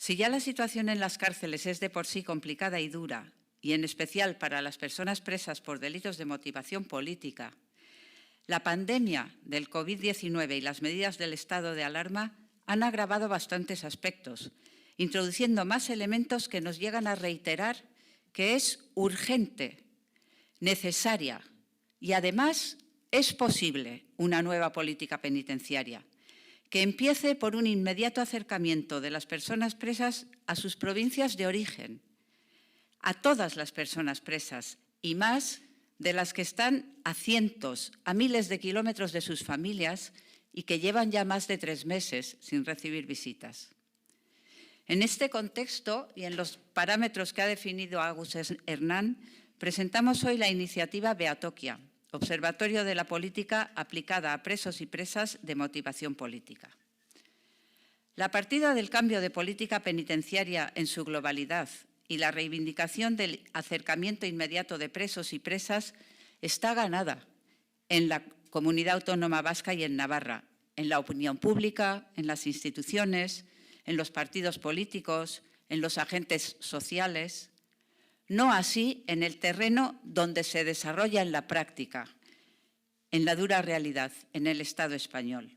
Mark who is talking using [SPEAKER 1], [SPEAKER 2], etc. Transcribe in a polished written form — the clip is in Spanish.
[SPEAKER 1] Si ya la situación en las cárceles es de por sí complicada y dura, y en especial para las personas presas por delitos de motivación política, la pandemia del COVID-19 y las medidas del estado de alarma han agravado bastantes aspectos, introduciendo más elementos que nos llegan a reiterar que es urgente, necesaria y, además, es posible una nueva política penitenciaria que empiece por un inmediato acercamiento de las personas presas a sus provincias de origen, a todas las personas presas y más de las que están a cientos, a miles de kilómetros de sus familias y que llevan ya más de 3 meses sin recibir visitas. En este contexto y en los parámetros que ha definido Agus Hernán, presentamos hoy la iniciativa Beatokia, Observatorio de la Política aplicada a presos y presas de motivación política. La partida del cambio de política penitenciaria en su globalidad y la reivindicación del acercamiento inmediato de presos y presas está ganada en la Comunidad Autónoma Vasca y en Navarra, en la opinión pública, en las instituciones, en los partidos políticos, en los agentes sociales. No así en el terreno donde se desarrolla en la práctica, en la dura realidad, en el Estado español.